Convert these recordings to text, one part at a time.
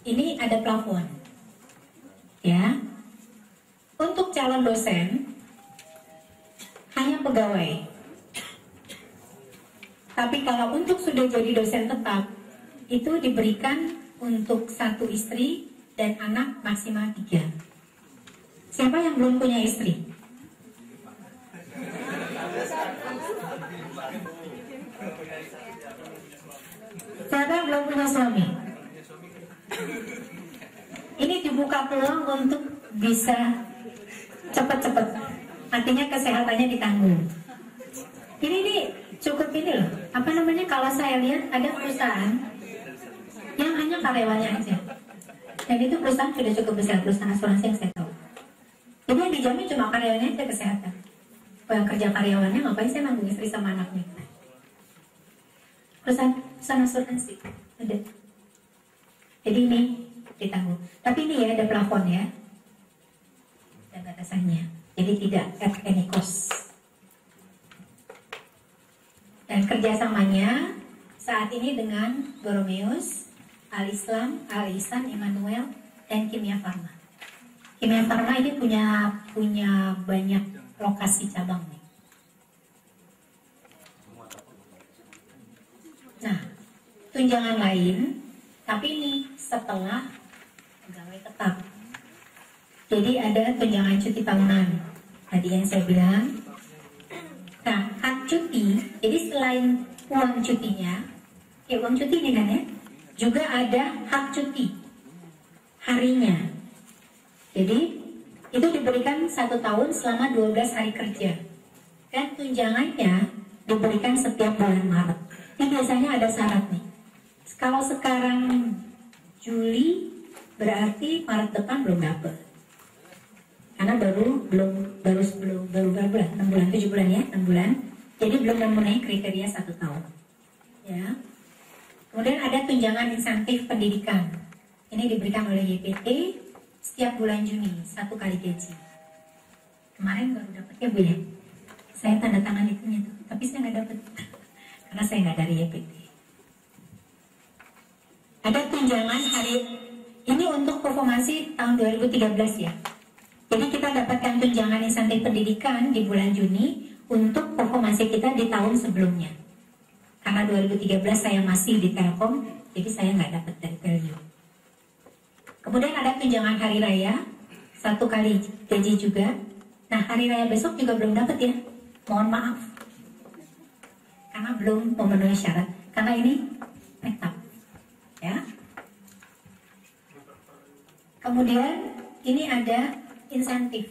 ini ada plafon. Ya. Untuk calon dosen hanya pegawai. Tapi kalau untuk sudah jadi dosen tetap, itu diberikan untuk 1 istri dan anak maksimal 3. Siapa yang belum punya istri? Siapa yang belum punya suami? Ini dibuka peluang untuk bisa cepat-cepat. Artinya kesehatannya ditanggung. Ini cukup ini loh. Apa namanya, kalau saya lihat ada perusahaan yang hanya karyawannya aja. Dan itu perusahaan sudah cukup besar, perusahaan asuransi yang saya tahu. Jadi yang dijamin cuma karyawannya aja kesehatan. Kalau yang kerja karyawannya, ngapain saya nanggung istri sama anaknya? Perusahaan asuransi ada. Jadi ini ditanggung. Tapi ini ya ada plafon ya, ada batasannya. Jadi tidak at any cost. Dan kerjasamanya saat ini dengan Boromeus, Al-Islam, Al-Ihsan, Immanuel, dan Kimia Farma. Kimia Farma ini punya banyak lokasi cabang nih. Nah, tunjangan lain, tapi ini setelah pegawai tetap. Jadi ada tunjangan cuti tahunan. Tadi yang saya bilang. Nah, hak cuti, jadi selain uang cutinya, uang cuti ini kan ya, juga ada hak cuti harinya. Jadi itu diberikan 1 tahun selama 12 hari kerja. Dan tunjangannya diberikan setiap bulan Maret. Ini biasanya ada syarat nih. Kalau sekarang Juli, berarti Maret depan belum dapat. Karena baru berapa bulan? 6 bulan, 7 bulan ya, 6 bulan. Jadi belum memenuhi kriteria 1 tahun. Ya. Kemudian ada tunjangan insentif pendidikan. Ini diberikan oleh YPT setiap bulan Juni, 1 kali gaji. Kemarin baru dapat ya Bu ya. Saya tanda tangan itunya tuh, tapi saya nggak dapat karena saya nggak dari YPT. Ada tunjangan hari ini untuk performasi tahun 2013 ya. Jadi kita dapatkan tunjangan insentif pendidikan di bulan Juni untuk performasi kita di tahun sebelumnya. Karena 2013 saya masih di Telkom, jadi saya nggak dapat dari Telio. Kemudian ada tunjangan hari raya, 1 kali gaji juga. Nah, hari raya besok juga belum dapat ya. Mohon maaf. Karena belum memenuhi syarat. Karena ini tetap. Ya. Kemudian ini ada insentif.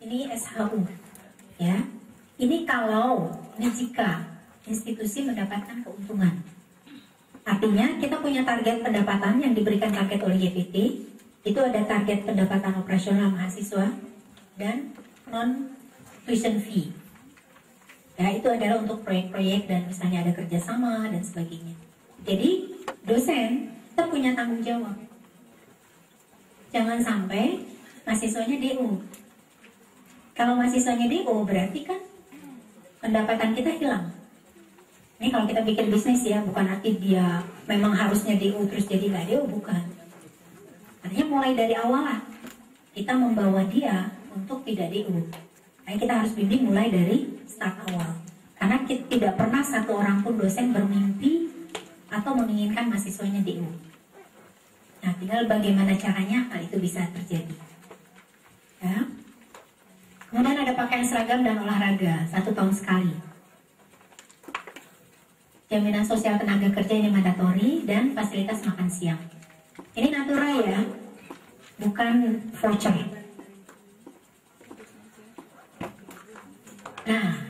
Ini SHU. Ya. Ini jika institusi mendapatkan keuntungan. Artinya kita punya target pendapatan yang diberikan target oleh YPT. Itu ada target pendapatan operasional mahasiswa dan non-tuition fee. Ya, itu adalah untuk proyek-proyek dan misalnya ada kerjasama dan sebagainya. Jadi dosen kita punya tanggung jawab. Jangan sampai mahasiswanya DO. Kalau mahasiswanya DO berarti kan pendapatan kita hilang. Ini kalau kita bikin bisnis ya, bukan arti dia memang harusnya DO terus jadi nggak DO, bukan. Artinya mulai dari awal lah kita membawa dia untuk tidak DO. Nah, kita harus bimbing mulai dari start awal. Karena kita tidak pernah satu orang pun dosen bermimpi atau menginginkan mahasiswanya DO. Nah, tinggal bagaimana caranya hal itu bisa terjadi. Ya. Kemudian ada pakaian seragam dan olahraga 1 tahun sekali. Jaminan sosial tenaga kerja ini mandatori dan fasilitas makan siang. Ini natura ya, bukan voucher. Nah,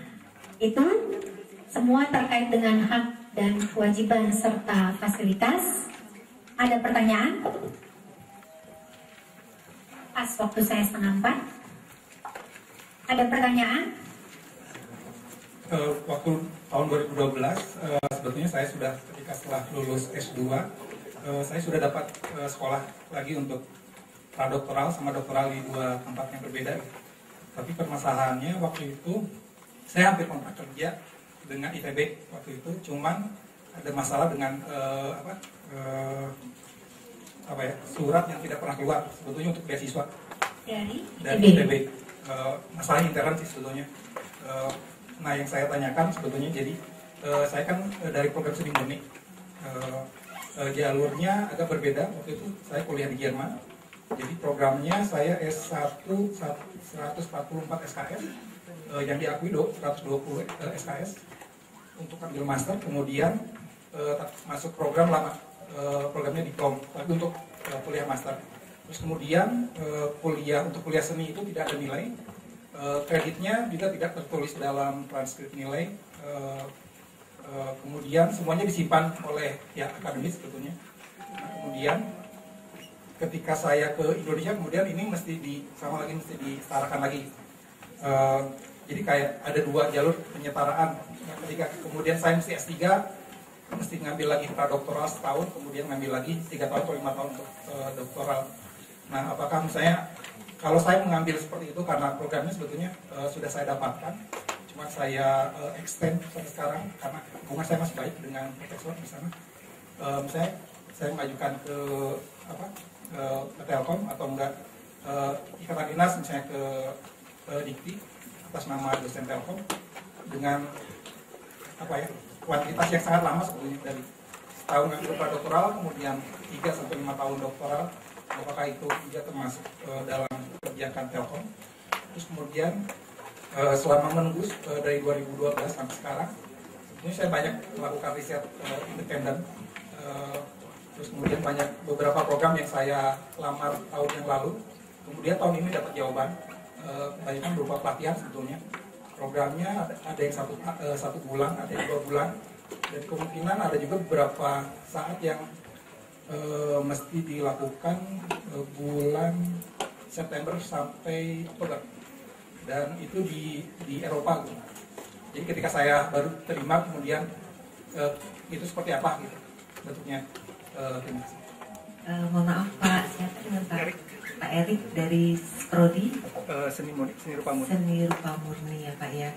itu semua terkait dengan hak dan kewajiban serta fasilitas. Ada pertanyaan? Pas waktu saya 3:30. Ada pertanyaan? Waktu tahun 2012, sebetulnya saya sudah ketika setelah lulus S2, saya sudah dapat sekolah lagi untuk pradoktoral sama doktoral di 2 tempat yang berbeda. Tapi permasalahannya waktu itu saya hampir kontrak kerja dengan ITB waktu itu, cuman ada masalah dengan surat yang tidak pernah keluar sebetulnya untuk beasiswa dari ITB. ITB. Masalah intern sih sebetulnya. Nah yang saya tanyakan sebetulnya, jadi saya kan dari program Seni Murni, jalurnya agak berbeda. Waktu itu saya kuliah di Jerman, jadi programnya saya S1 144 SKS, yang diakui 120 SKS untuk ambil master, kemudian masuk program lama, programnya diplom, tapi untuk kuliah master. Terus kemudian untuk kuliah seni itu tidak ada nilai, kreditnya juga tidak tertulis dalam transkrip nilai, kemudian semuanya disimpan oleh pihak akademis sebetulnya. Nah, kemudian ketika saya ke Indonesia, kemudian ini mesti disetarakan lagi. Jadi kayak ada 2 jalur penyetaraan. Nah, ketika kemudian saya mesti S3, mesti ngambil lagi pradoktoral setahun, kemudian ngambil lagi 3 tahun atau 5 tahun untuk doktoral. Nah, apakah misalnya kalau saya mengambil seperti itu karena programnya sebetulnya sudah saya dapatkan, cuma saya extend sampai sekarang karena hubungan saya masih baik dengan profesor di sana. Misalnya saya mengajukan ke Telkom atau enggak ikatan dinas misalnya ke Dikti atas nama dosen Telkom dengan kuantitas yang sangat lama sebetulnya, dari setahun ngambil pradoktoral, kemudian 3 sampai 5 tahun doktoral. Apakah itu juga termasuk dalam kebijakan Telkom? Terus kemudian selama menembus dari 2012 sampai sekarang, sebetulnya saya banyak melakukan riset independen. Terus kemudian banyak beberapa program yang saya lamar tahun yang lalu, kemudian tahun ini dapat jawaban, banyak berupa pelatihan sebetulnya. Programnya ada yang satu bulan, ada yang 2 bulan, dan kemungkinan ada juga beberapa saat yang mesti dilakukan bulan September sampai Oktober, dan itu di Eropa gitu. Jadi ketika saya baru terima, kemudian itu seperti apa gitu bentuknya. Terima kasih. Mohon maaf Pak, siapa dengan Pak Erik dari Prodi Seni Rupa Murni. Seni Rupa Murni ya Pak ya.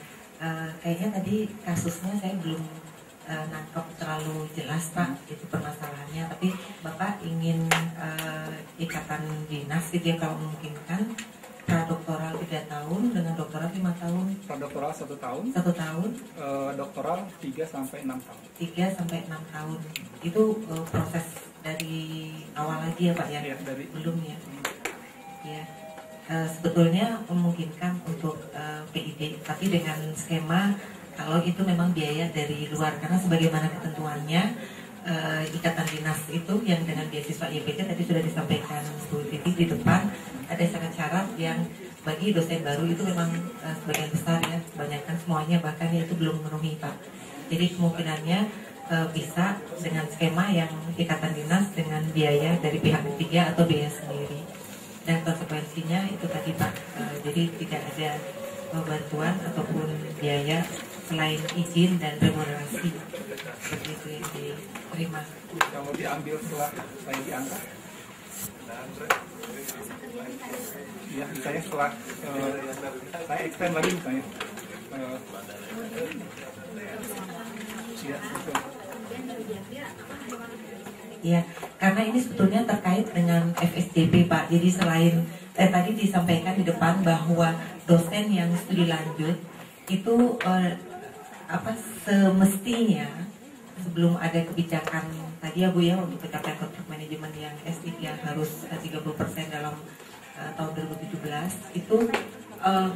Kayaknya tadi kasusnya saya belum nangkep terlalu jelas Pak, itu permasalahannya. Tapi Bapak ingin ikatan dinas gitu ya, kalau memungkinkan, pradoktoral 3 tahun dengan doktoral 5 tahun. Pradoktoral 1 tahun. 1 tahun. Doktoral 3 sampai 6 tahun. 3 sampai 6 tahun. Itu proses dari awal lagi ya Pak ya? Ya, belum ya. Ya. Sebetulnya memungkinkan untuk PID, tapi dengan skema kalau itu memang biaya dari luar, karena sebagaimana ketentuannya ikatan dinas itu yang dengan beasiswa IPT tadi sudah disampaikan Bu Titi di depan, ada syarat-syarat yang bagi dosen baru itu memang sebagian besar ya, kebanyakan semuanya bahkan itu belum memenuhi Pak. Jadi kemungkinannya bisa dengan skema yang ikatan dinas dengan biaya dari pihak ketiga atau biaya sendiri. Dan konsekuensinya itu tadi Pak, jadi tidak ada bantuan ataupun biaya selain izin dan remunerasi, seperti itu yang diterima. Kalau diambil setelah saya diangkat, ya misalnya setelah saya extend lagi misalnya, ya, karena ini sebetulnya terkait dengan FSDP Pak. Jadi selain tadi disampaikan di depan bahwa dosen yang studi lanjut itu semestinya sebelum ada kebijakan tadi ya Bu ya, untuk pencapaian kontrak manajemen yang S3 harus 30% dalam tahun 2017 itu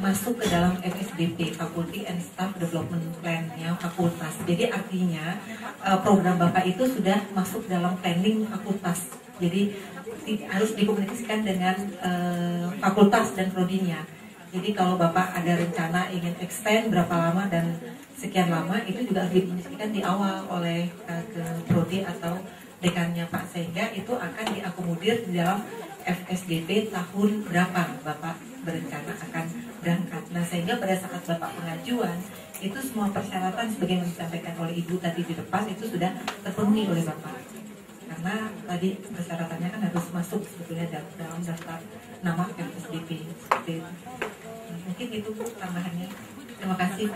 masuk ke dalam FSDP, Faculty and Staff Development Plan-nya fakultas. Jadi artinya program Bapak itu sudah masuk dalam planning fakultas. Jadi harus dikomunikasikan dengan fakultas dan prodinya. Jadi kalau Bapak ada rencana ingin extend berapa lama dan sekian lama, itu juga harus dikomunikasikan di awal oleh ke prodi atau dekannya Pak, sehingga itu akan diakomodir di dalam FSDP tahun berapa Bapak berencana akan berangkat. Nah, sehingga pada saat Bapak pengajuan itu semua persyaratan sebagaimana disampaikan oleh Ibu tadi di depan itu sudah terpenuhi oleh Bapak. Karena tadi persyaratannya kan harus masuk sebetulnya dalam daftar nama FSDP seperti itu. Mungkin itu tambahannya. Terima kasih.